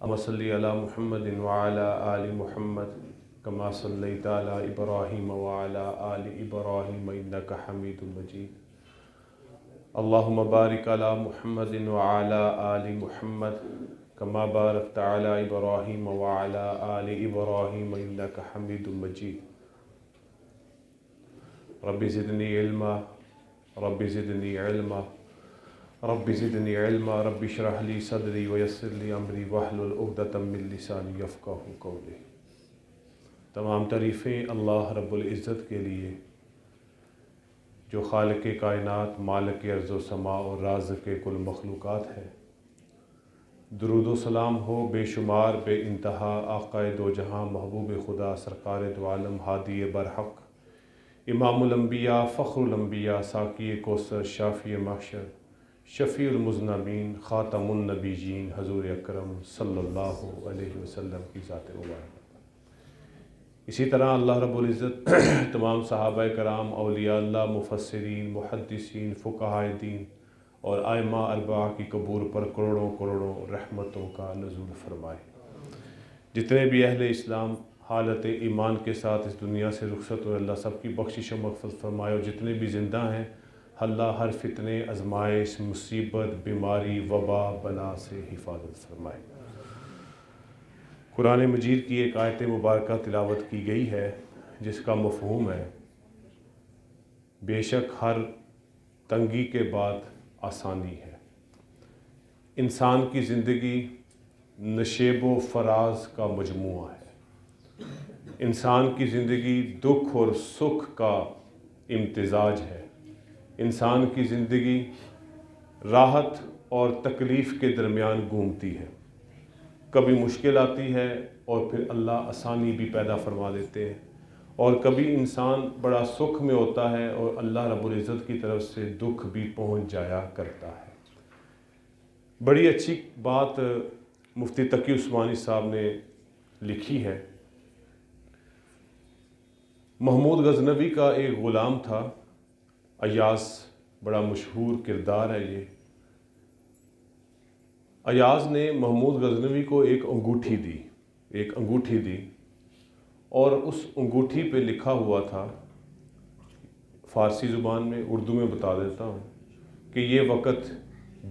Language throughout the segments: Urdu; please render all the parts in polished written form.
اللهم صل علی محمد وعلی آل محمد کما صلیت علی ابراہیم وعلی آل ابراہیم انک حمید مجید اللہم بارک علی محمد وعلی آل محمد کما بارکت علی ابراہیم وعلی آل ابراہیم انک حمید مجید رب زدنی علما رب زدنی علما رب زدنی علما رب اشرح لی صدری ویسر لی امری واحلل عقدۃ من لسانی یفقہوا قولی۔ تمام تعریفیں اللہ رب العزت کے لیے جو خالق کائنات، مالک ارض و سماء اور رازق کل مخلوقات ہے۔ درود و سلام ہو بے شمار بے انتہا آقا دو جہاں محبوب خدا سرکار دو عالم ہادی برحق امام الانبیاء فخر الانبیاء ساقی کوثر شافی محشر شفیع المذنبین خاتم النبیین حضور اکرم صلی اللہ علیہ وسلم کی ذات مبارک۔ اسی طرح اللہ رب العزت تمام صحابہ کرام، اولیاء اللہ، مفسرین، محدثین، فقہاء دین اور ائمہ اربعہ کی قبور پر کروڑوں کروڑوں رحمتوں کا نزول فرمائے۔ جتنے بھی اہل اسلام حالت ایمان کے ساتھ اس دنیا سے رخصت ہوئے، اللہ سب کی بخشش و مغفرت فرمائے، اور جتنے بھی زندہ ہیں اللہ ہر فتنے، آزمائش، مصیبت، بیماری، وبا، بلا سے حفاظت فرمائے۔ قرآن مجید کی ایک آیت مبارکہ تلاوت کی گئی ہے جس کا مفہوم ہے بے شک ہر تنگی کے بعد آسانی ہے۔ انسان کی زندگی نشیب و فراز کا مجموعہ ہے۔ انسان کی زندگی دکھ اور سکھ کا امتزاج ہے۔ انسان کی زندگی راحت اور تکلیف کے درمیان گھومتی ہے۔ کبھی مشکل آتی ہے اور پھر اللہ آسانی بھی پیدا فرما دیتے ہیں، اور کبھی انسان بڑا سکھ میں ہوتا ہے اور اللہ رب العزت کی طرف سے دکھ بھی پہنچ جایا کرتا ہے۔ بڑی اچھی بات مفتی تقی عثمانی صاحب نے لکھی ہے۔ محمود غزنوی کا ایک غلام تھا، ایاز، بڑا مشہور کردار ہے یہ۔ ایاز نے محمود غزنوی کو ایک انگوٹھی دی اور اس انگوٹھی پہ لکھا ہوا تھا، فارسی زبان میں، اردو میں بتا دیتا ہوں، کہ یہ وقت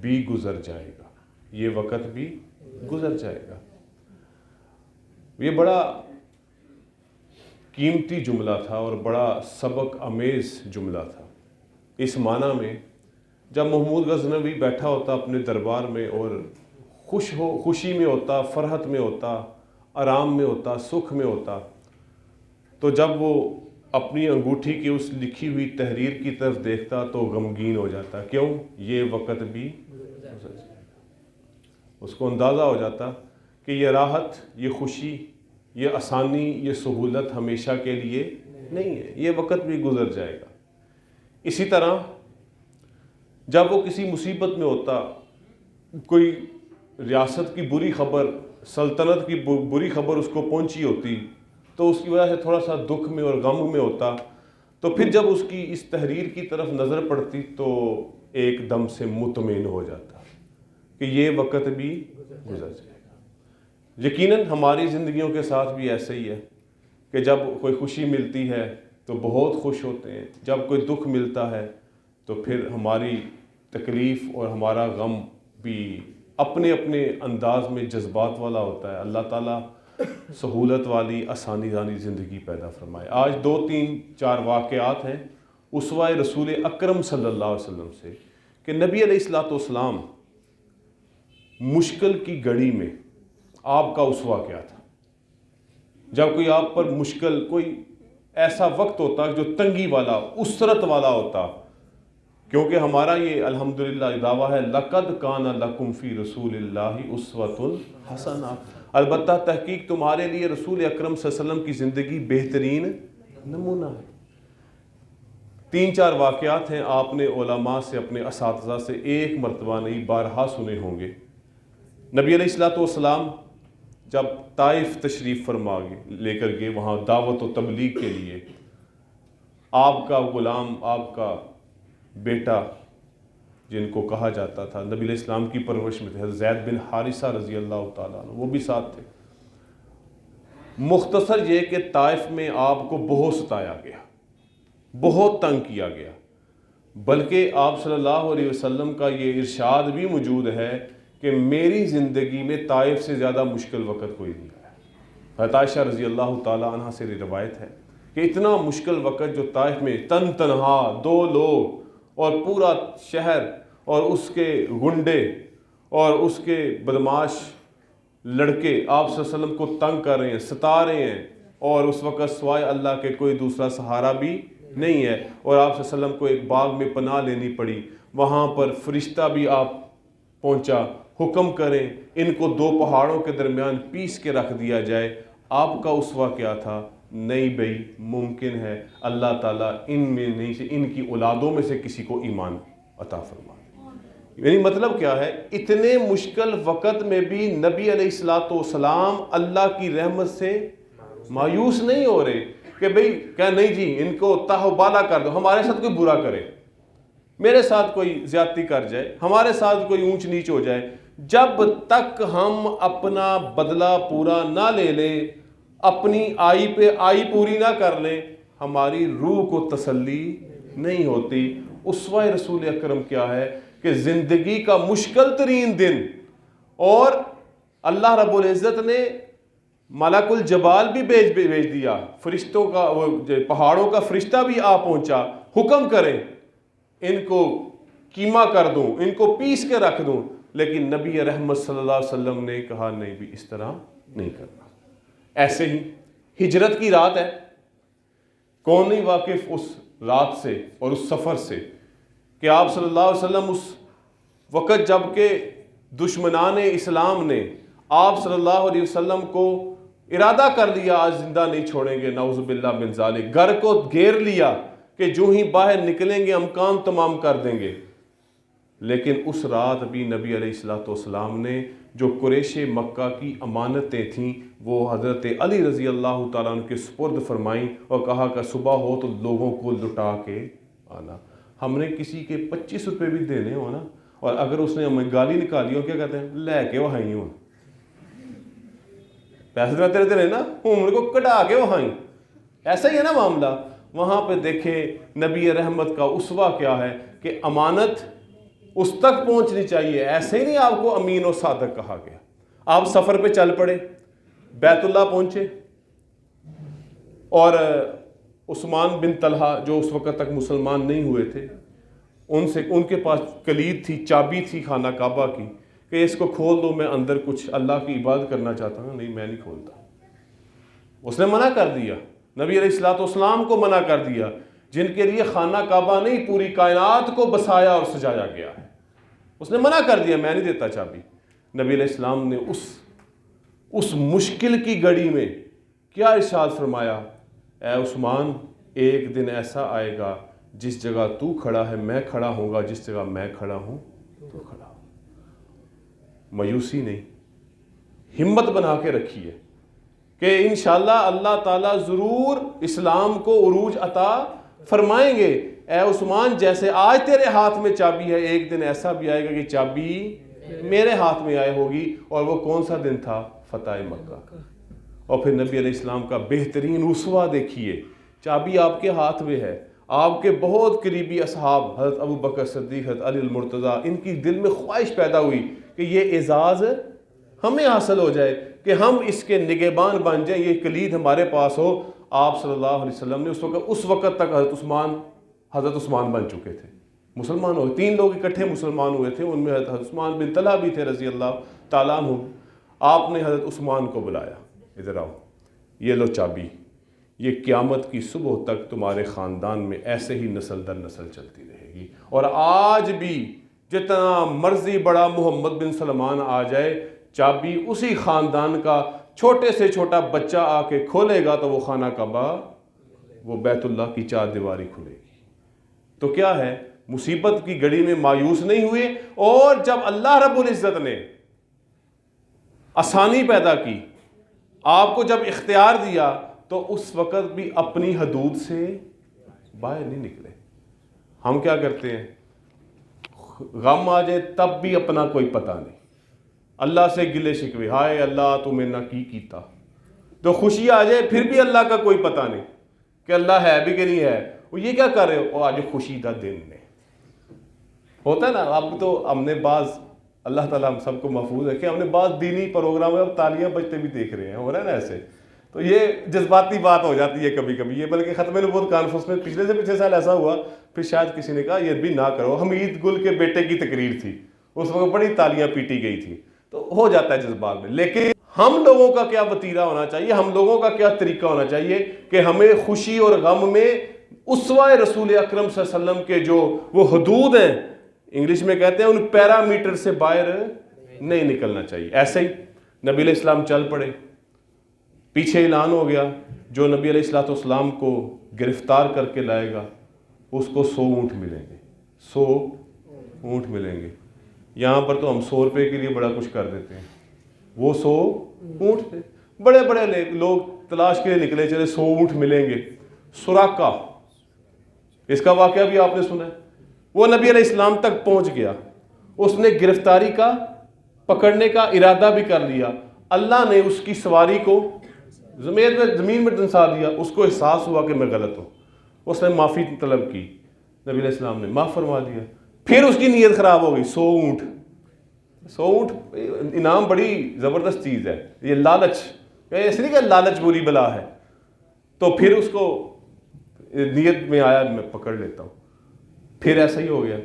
بھی گزر جائے گا، یہ وقت بھی گزر جائے گا۔ یہ بڑا قیمتی جملہ تھا اور بڑا سبق آمیز جملہ تھا، اس معنی میں جب محمود غزنوی بیٹھا ہوتا اپنے دربار میں اور خوشی میں ہوتا، فرحت میں ہوتا، آرام میں ہوتا، سکھ میں ہوتا، تو جب وہ اپنی انگوٹھی کی اس لکھی ہوئی تحریر کی طرف دیکھتا تو غمگین ہو جاتا۔ کیوں؟ یہ وقت بھی گزر جائے گا۔ اس کو اندازہ ہو جاتا کہ یہ راحت، یہ خوشی، یہ آسانی، یہ سہولت ہمیشہ کے لیے نہیں ہے، یہ وقت بھی گزر جائے گا۔ اسی طرح جب وہ کسی مصیبت میں ہوتا، کوئی ریاست کی بری خبر، سلطنت کی بری خبر اس کو پہنچی ہوتی، تو اس کی وجہ سے تھوڑا سا دکھ میں اور غم میں ہوتا، تو پھر جب اس کی اس تحریر کی طرف نظر پڑتی تو ایک دم سے مطمئن ہو جاتا کہ یہ وقت بھی گزر جائے گا۔ یقیناً ہماری زندگیوں کے ساتھ بھی ایسا ہی ہے کہ جب کوئی خوشی ملتی ہے تو بہت خوش ہوتے ہیں، جب کوئی دکھ ملتا ہے تو پھر ہماری تکلیف اور ہمارا غم بھی اپنے اپنے انداز میں جذبات والا ہوتا ہے۔ اللہ تعالیٰ سہولت والی، آسانی والی زندگی پیدا فرمائے۔ آج 2-3-4 واقعات ہیں اسوہ رسول اکرم صلی اللہ علیہ وسلم سے کہ نبی علیہ السلام مشکل کی گھڑی میں آپ کا اسوہ کیا تھا۔ جب کوئی آپ پر مشکل، کوئی ایسا وقت ہوتا جو تنگی والا، اسرت والا ہوتا، کیونکہ ہمارا یہ الحمدللہ دعویٰ ہے لَقَدْ كَانَ لَكُمْ فِي رَسُولِ اللَّهِ أُسْوَةٌ حَسَنَةٌ، البتہ تحقیق تمہارے لیے رسول اکرم صلی اللہ علیہ وسلم کی زندگی بہترین نمونہ ہے۔ 3-4 واقعات ہیں، آپ نے علماء سے، اپنے اساتذہ سے ایک مرتبہ نہیں بارہا سنے ہوں گے۔ نبی علیہ السلام جب طائف تشریف فرما لے کر گئے وہاں دعوت و تبلیغ کے لیے، آپ کا غلام، آپ کا بیٹا جن کو کہا جاتا تھا نبی علیہ السلام کی پرورش میں تھے، حضرت زید بن حارثہ رضی اللہ تعالیٰ عنہ، وہ بھی ساتھ تھے۔ مختصر یہ کہ طائف میں آپ کو بہت ستایا گیا، بہت تنگ کیا گیا، بلکہ آپ صلی اللہ علیہ وسلم کا یہ ارشاد بھی موجود ہے کہ میری زندگی میں طائف سے زیادہ مشکل وقت کوئی نہیں آیا۔ حضرت عائشہ رضی اللہ تعالیٰ عنہ سے روایت ہے کہ اتنا مشکل وقت جو طائف میں تنہا 2 لوگ اور پورا شہر اور اس کے گنڈے اور اس کے بدماش لڑکے آپ صلی اللہ علیہ وسلم کو تنگ کر رہے ہیں، ستا رہے ہیں، اور اس وقت سوائے اللہ کے کوئی دوسرا سہارا بھی نہیں ہے، اور آپ صلی اللہ علیہ وسلم کو ایک باغ میں پناہ لینی پڑی۔ وہاں پر فرشتہ بھی آپ پہنچا، حکم کریں ان کو 2 پہاڑوں کے درمیان پیس کے رکھ دیا جائے۔ آپ کا اسوہ کیا تھا؟ نہیں بھائی، ممکن ہے اللہ تعالیٰ ان میں نہیں سے ان کی اولادوں میں سے کسی کو ایمان عطا فرما۔ یعنی مطلب کیا ہے؟ اتنے مشکل وقت میں بھی نبی علیہ الصلوۃ والسلام اللہ کی رحمت سے مایوس نہیں ہو رہے کہ بھئی کہ نہیں جی ان کو تاہ بالا کر دو، ہمارے ساتھ کوئی برا کرے، میرے ساتھ کوئی زیادتی کر جائے، ہمارے ساتھ کوئی اونچ نیچ ہو جائے، جب تک ہم اپنا بدلہ پورا نہ لے لیں، اپنی آئی پہ آئی پوری نہ کر لیں، ہماری روح کو تسلی نہیں ہوتی۔ اسوہ رسول اکرم کیا ہے کہ زندگی کا مشکل ترین دن، اور اللہ رب العزت نے ملک الجبال بھی بھیج دیا، فرشتوں کا وہ پہاڑوں کا فرشتہ بھی آ پہنچا، حکم کریں ان کو کیما کر دوں، ان کو پیس کے رکھ دوں، لیکن نبی رحمت صلی اللہ علیہ وسلم نے کہا نہیں بھی اس طرح نہیں کرنا۔ ایسے ہی ہجرت کی رات ہے، کون نہیں واقف اس رات سے اور اس سفر سے کہ آپ صلی اللہ علیہ وسلم اس وقت جب کہ دشمنان اسلام نے آپ صلی اللہ علیہ وسلم کو ارادہ کر لیا آج زندہ نہیں چھوڑیں گے، نعوذ باللہ من ذالک، گھر کو گھیر لیا کہ جو ہی باہر نکلیں گے ہم کام تمام کر دیں گے، لیکن اس رات بھی نبی علیہ الصلوۃ والسلام نے جو قریش مکہ کی امانتیں تھیں وہ حضرت علی رضی اللہ تعالیٰ عنہ کے سپرد فرمائیں اور کہا کہ صبح ہو تو لوگوں کو لٹا کے آنا۔ ہم نے کسی کے 25 روپے بھی دینے ہو نا، اور اگر اس نے ہمیں گالی نکالی ہو، کیا کہتے ہیں؟ لے کے وہائی ہوں، پیسے میں تیرے دینے نا، عمر کو کٹا کے وہائی۔ ایسا ہی ہے نا معاملہ۔ وہاں پہ دیکھیں نبی رحمت کا اسوہ کیا ہے کہ امانت اس تک پہنچنی چاہیے، ایسے ہی نہیں آپ کو امین و صادق کہا گیا۔ آپ سفر پہ چل پڑے، بیت اللہ پہنچے، اور عثمان بن طلحہ جو اس وقت تک مسلمان نہیں ہوئے تھے، ان کے پاس کلید تھی، چابی تھی خانہ کعبہ کی کہ اس کو کھول دو، میں اندر کچھ اللہ کی عبادت کرنا چاہتا ہوں۔ نہیں، میں نہیں کھولتا۔ اس نے منع کر دیا، نبی علیہ الصلوۃ والسلام کو منع کر دیا، جن کے لیے خانہ کعبہ نہیں پوری کائنات کو بسایا اور سجایا گیا ہے۔ اس نے منع کر دیا، میں نہیں دیتا چابی۔ نبی علیہ السلام نے اس مشکل کی گھڑی میں کیا ارشاد فرمایا؟ اے عثمان، ایک دن ایسا آئے گا جس جگہ تو کھڑا ہے میں کھڑا ہوں گا، جس جگہ میں کھڑا ہوں تو کھڑا ہوں۔ مایوسی نہیں، ہمت بنا کے رکھیے کہ انشاءاللہ اللہ تعالیٰ ضرور اسلام کو عروج عطا فرمائیں گے۔ اے عثمان، جیسے آج تیرے ہاتھ میں چابی ہے، ایک دن ایسا بھی آئے گا کہ چابی میرے ہاتھ میں آئے ہوگی۔ اور وہ کون سا دن تھا؟ فتح مکہ۔ اور پھر نبی علیہ السلام کا بہترین اسوہ دیکھیے، چابی آپ کے ہاتھ میں ہے، آپ کے بہت قریبی اصحاب حضرت ابو بکر صدیق، حضرت علی المرتضیٰ، ان کی دل میں خواہش پیدا ہوئی کہ یہ اعزاز ہمیں حاصل ہو جائے، کہ ہم اس کے نگہبان بن جائیں، یہ کلید ہمارے پاس ہو۔ آپ صلی اللہ علیہ وسلم نے اس وقت تک حضرت عثمان بن چکے تھے، مسلمان ہوئے، 3 لوگ اکٹھے مسلمان ہوئے تھے، ان میں حضرت عثمان بن طلحہ بھی تھے رضی اللہ تعالیٰ عنہ۔ آپ نے حضرت عثمان کو بلایا، ادھر آؤ، یہ لو چابی، یہ قیامت کی صبح تک تمہارے خاندان میں ایسے ہی نسل در نسل چلتی رہے گی، اور آج بھی جتنا مرضی بڑا محمد بن سلمان آ جائے، چابی اسی خاندان کا چھوٹے سے چھوٹا بچہ آ کے کھولے گا تو وہ خانہ کعبہ، وہ بیت اللہ کی 4 دیواری کھلے گی۔ تو کیا ہے؟ مصیبت کی گھڑی میں مایوس نہیں ہوئے، اور جب اللہ رب العزت نے آسانی پیدا کی، آپ کو جب اختیار دیا، تو اس وقت بھی اپنی حدود سے باہر نہیں نکلے۔ ہم کیا کرتے ہیں؟ غم آ جائے تب بھی اپنا کوئی پتہ نہیں، اللہ سے گلے شکوے، ہائے اللہ تو میرے نہ کی کیتا، تو خوشی آ جائے پھر بھی اللہ کا کوئی پتہ نہیں کہ اللہ ہے بھی کہ نہیں ہے، وہ یہ کیا کر رہے ہو، آج خوشی دا دن نے ہوتا ہے نا۔ اب تو ہم نے بعض، اللہ تعالیٰ ہم سب کو محفوظ رکھے، ہم نے بعض دینی پروگرام میں اب تالیاں بجتے بھی دیکھ رہے ہیں، ہو رہا ہے نا ایسے، تو یہ جذباتی بات ہو جاتی ہے کبھی کبھی، یہ بلکہ ختم نبوت کانفرنس میں پچھلے سال ایسا ہوا، پھر شاید کسی نے کہا یہ بھی نہ کرو، حمید گل کے بیٹے کی تقریر تھی، اس وقت بڑی تالیاں پیٹی گئی تھی، تو ہو جاتا ہے جذبات میں۔ لیکن ہم لوگوں کا کیا وتیرہ ہونا چاہیے، ہم لوگوں کا کیا طریقہ ہونا چاہیے کہ ہمیں خوشی اور غم میں اسوہ رسول اکرم صلی اللہ علیہ وسلم کے جو وہ حدود ہیں، انگلش میں کہتے ہیں، ان پیرامیٹر سے باہر نہیں نکلنا چاہیے۔ ایسے ہی نبی علیہ السلام چل پڑے، پیچھے اعلان ہو گیا جو نبی علیہ السلام کو گرفتار کر کے لائے گا اس کو 100 اونٹ ملیں گے، 100 اونٹ ملیں گے۔ یہاں پر تو ہم 100 روپے کے لیے بڑا کچھ کر دیتے ہیں، وہ 100 اونٹ تھے، بڑے بڑے لوگ تلاش کے لیے نکلے، چلے 100 اونٹ ملیں گے۔ سراقہ، اس کا واقعہ بھی آپ نے سنا ہے، وہ نبی علیہ السلام تک پہنچ گیا، اس نے گرفتاری کا پکڑنے کا ارادہ بھی کر لیا، اللہ نے اس کی سواری کو زمین میں دنسا دیا، اس کو احساس ہوا کہ میں غلط ہوں، اس نے معافی طلب کی، نبی علیہ السلام نے معاف فرما دیا، پھر اس کی نیت خراب ہو گئی، 100 اونٹ، 100 اونٹ انعام بڑی زبردست چیز ہے، یہ لالچ، ایسے نہیں کہ لالچ بری بلا ہے، تو پھر اس کو نیت میں آیا میں پکڑ لیتا ہوں، پھر ایسا ہی ہو گیا،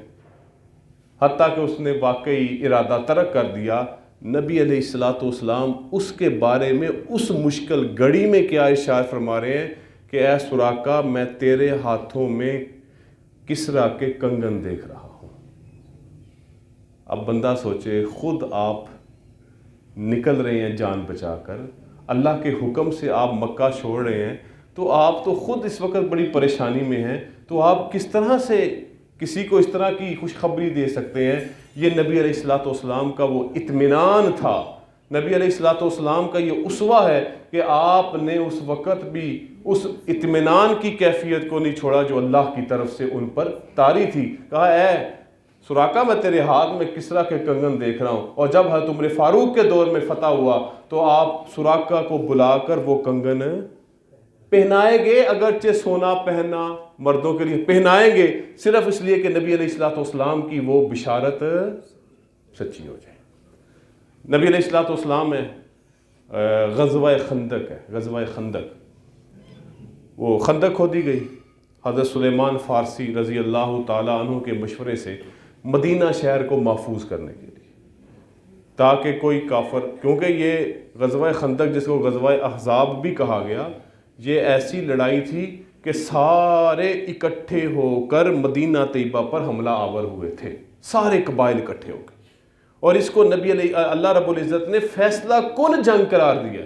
حتیٰ کہ اس نے واقعی ارادہ ترک کر دیا۔ نبی علیہ السلام اس کے بارے میں اس مشکل گھڑی میں کیا ارشاد فرما رہے ہیں کہ اے سراقہ میں تیرے ہاتھوں میں کسریٰ کے کنگن دیکھ رہا ہوں۔ اب بندہ سوچے، خود آپ نکل رہے ہیں جان بچا کر، اللہ کے حکم سے آپ مکہ چھوڑ رہے ہیں، تو آپ تو خود اس وقت بڑی پریشانی میں ہیں، تو آپ کس طرح سے کسی کو اس طرح کی خوشخبری دے سکتے ہیں؟ یہ نبی علیہ السلام کا وہ اطمینان تھا، نبی علیہ السلام کا یہ اسوہ ہے کہ آپ نے اس وقت بھی اس اطمینان کی کیفیت کو نہیں چھوڑا جو اللہ کی طرف سے ان پر طاری تھی۔ کہا اے سراقہ میں تیرے ہاتھ میں کسریٰ کے کنگن دیکھ رہا ہوں، اور جب حضرت عمر فاروق کے دور میں فتح ہوا تو آپ سراقہ کو بلا کر وہ کنگن پہنائے گے، اگرچہ سونا پہننا مردوں کے لیے پہنائیں گے، صرف اس لیے کہ نبی علیہ السلام کی وہ بشارت سچی ہو جائے۔ نبی علیہ السلام میں غزوہ خندق ہے، غزوہ خندق، وہ خندق کھودی گئی حضرت سلیمان فارسی رضی اللہ تعالیٰ عنہ کے مشورے سے مدینہ شہر کو محفوظ کرنے کے لیے، تاکہ کوئی کافر، کیونکہ یہ غزوہ خندق جس کو غزوہ احزاب بھی کہا گیا، یہ ایسی لڑائی تھی کہ سارے اکٹھے ہو کر مدینہ طیبہ پر حملہ آور ہوئے تھے، سارے قبائل اکٹھے ہو گئے، اور اس کو اللہ رب العزت نے فیصلہ کن جنگ قرار دیا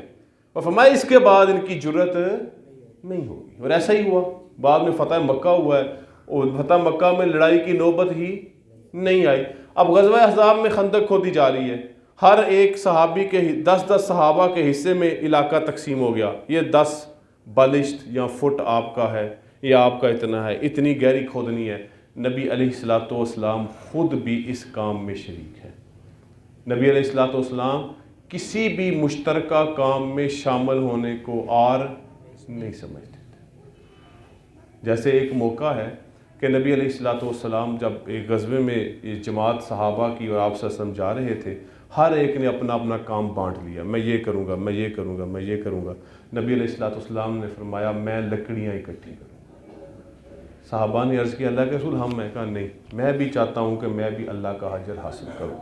اور فرمایا اس کے بعد ان کی جرت نہیں ہوگی، اور ایسا ہی ہوا۔ بعد میں فتح مکہ ہوا ہے، اور فتح مکہ میں لڑائی کی نوبت ہی نہیں آئی۔ اب غزوہ احزاب میں خندق کھودی جا رہی ہے، ہر ایک صحابی کے 10 صحابہ کے حصے میں علاقہ تقسیم ہو گیا، یہ 10 بالشت یا فٹ آپ کا ہے، یہ آپ کا اتنا ہے، اتنی گہری کھودنی ہے۔ نبی علیہ السلام خود بھی اس کام میں شریک ہے۔ نبی علیہ السلام کسی بھی مشترکہ کام میں شامل ہونے کو عار نہیں سمجھتے تھے۔ جیسے ایک موقع ہے کہ نبی علیہ السلام جب ایک غزوے میں جماعت صحابہ کی اور آپ صلی اللہ علیہ وسلم جا رہے تھے، ہر ایک نے اپنا اپنا کام بانٹ لیا، میں یہ کروں گا، میں یہ کروں گا، میں یہ کروں گا۔ نبی علیہ السلام نے فرمایا میں لکڑیاں اکٹھی کروں۔ صحابہ نے عرض کیا اللہ کے رسول ہم، میں کہا نہیں، میں بھی چاہتا ہوں کہ میں بھی اللہ کا اجر حاصل کروں۔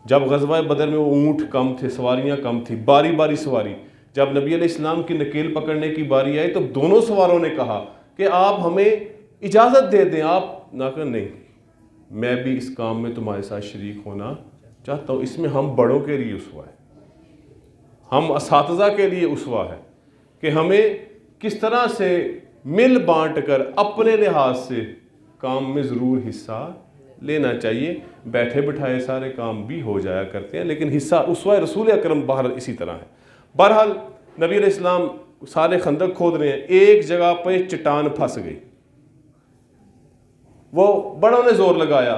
جب غزوہ بدر میں وہ اونٹ کم تھے، سواریاں کم تھی، باری باری سواری، جب نبی علیہ السلام کی نکیل پکڑنے کی باری آئی تو دونوں سواروں نے کہا کہ آپ ہمیں اجازت دے دیں، آپ نہ کہ نہیں، میں بھی اس کام میں تمہارے ساتھ شریک ہونا چاہتا ہوں۔ اس میں ہم بڑوں کے لیے اسوہ ہے، ہم اساتذہ کے لیے اسوہ ہے کہ ہمیں کس طرح سے مل بانٹ کر اپنے لحاظ سے کام میں ضرور حصہ لینا چاہیے۔ بیٹھے بٹھائے سارے کام بھی ہو جایا کرتے ہیں، لیکن حصہ اسوہ رسول اکرم بہر اسی طرح ہے۔ بہرحال نبی علیہ السلام سارے خندق کھود رہے ہیں، ایک جگہ پہ چٹان پھنس گئی، وہ بڑوں نے زور لگایا،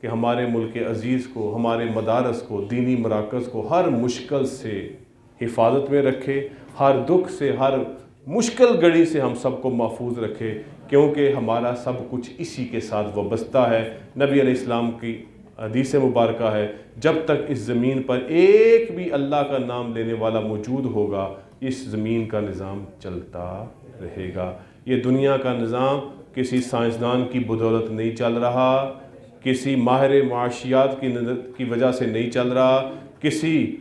کہ ہمارے ملک عزیز کو، ہمارے مدارس کو، دینی مراکز کو ہر مشکل سے حفاظت میں رکھے، ہر دکھ سے، ہر مشکل گھڑی سے ہم سب کو محفوظ رکھے، کیونکہ ہمارا سب کچھ اسی کے ساتھ وابستہ ہے۔ نبی علیہ السلام کی حدیث مبارکہ ہے، جب تک اس زمین پر ایک بھی اللہ کا نام لینے والا موجود ہوگا، اس زمین کا نظام چلتا رہے گا۔ یہ دنیا کا نظام کسی سائنسدان کی بدولت نہیں چل رہا، کسی ماہر معاشیات کی وجہ سے نہیں چل رہا، کسی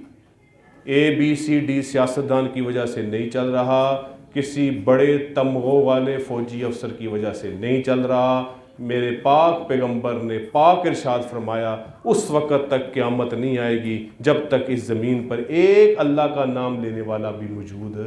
ABCD سیاستدان کی وجہ سے نہیں چل رہا، کسی بڑے تمغوں والے فوجی افسر کی وجہ سے نہیں چل رہا۔ میرے پاک پیغمبر نے پاک ارشاد فرمایا، اس وقت تک قیامت نہیں آئے گی جب تک اس زمین پر ایک اللہ کا نام لینے والا بھی موجود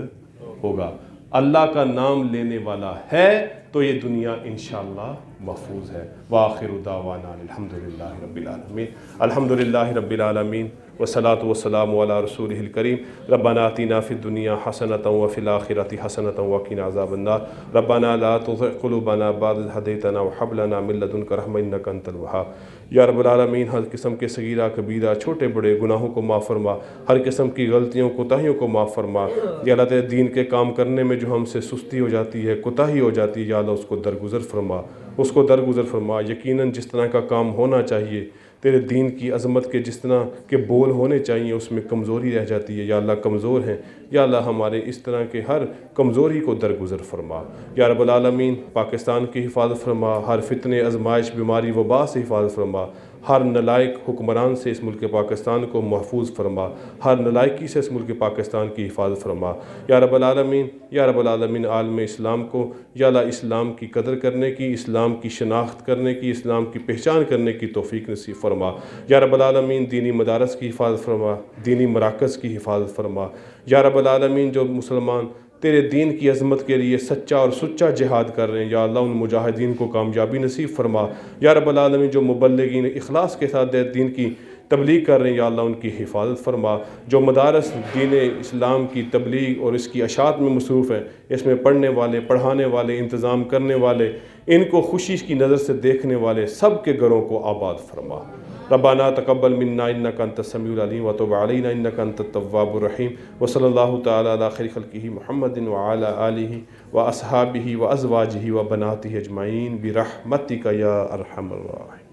ہوگا۔ اللہ کا نام لینے والا ہے تو یہ دنیا انشاءاللہ محفوظ ہے۔ وآخر دعوانا الحمدللہ رب العالمین، الحمدللہ رب العالمین، والصلاة والسلام علی رسولہ الکریم۔ ربنا آتنا فی الدنیا حسنۃ وفی الآخرۃ حسنۃ وقنا عذاب النار۔ ربنا لا تزغ قلوبنا بعد اذ ہدیتنا وہب لنا من لدنک رحمۃ انک انت الوہاب۔ یا رب العالمین، ہر قسم کے صغیرہ کبیرہ چھوٹے بڑے گناہوں کو معاف فرما، ہر قسم کی غلطیوں کوتاہیوں کو معاف فرما۔ یا اللہ تیرے دین کے کام کرنے میں جو ہم سے سستی ہو جاتی ہے، کوتاہی ہو جاتی ہے، یا اللہ اس کو درگزر فرما، اس کو درگزر فرما۔ یقیناً جس طرح کا کام ہونا چاہیے، تیرے دین کی عظمت کے جس طرح کے بول ہونے چاہیے، اس میں کمزوری رہ جاتی ہے، یا اللہ کمزور ہیں، یا اللہ ہمارے اس طرح کے ہر کمزوری کو درگزر فرما۔ یا رب العالمین، پاکستان کی حفاظت فرما، ہر فتنے، آزمائش، بیماری، وبا سے حفاظت فرما، ہر نالائق حکمران سے اس ملک پاکستان کو محفوظ فرما، ہر نالائقی سے اس ملک پاکستان کی حفاظت فرما۔ یا رب العالمین، یا رب العالمین، عالم اسلام کو یا اللہ اسلام کی قدر کرنے کی، اسلام کی شناخت کرنے کی، اسلام کی پہچان کرنے کی توفیق نصیب فرما۔ یا رب العالمین، دینی مدارس کی حفاظت فرما، دینی مراکز کی حفاظت فرما۔ یا رب العالمین، جو مسلمان تیرے دین کی عظمت کے لیے سچا اور سچا جہاد کر رہے ہیں، یا اللہ ان مجاہدین کو کامیابی نصیب فرما۔ یا رب العالمین، جو مبلغین اخلاص کے ساتھ دین کی تبلیغ کر رہے ہیں، یا اللہ ان کی حفاظت فرما۔ جو مدارس دین اسلام کی تبلیغ اور اس کی اشاعت میں مصروف ہیں، اس میں پڑھنے والے، پڑھانے والے، انتظام کرنے والے، ان کو خوشی کی نظر سے دیکھنے والے سب کے گھروں کو آباد فرما۔ ربنا تقبل منا انک انت السمیع العلیم وتب علینا انک انت التواب الرحیم، وصلی اللہ تعالی علی خیر خلقہ محمد وعلی آلہ واصحابہ وازواجہ وبناتہ اجمعین برحمتک یا ارحم الراحمین۔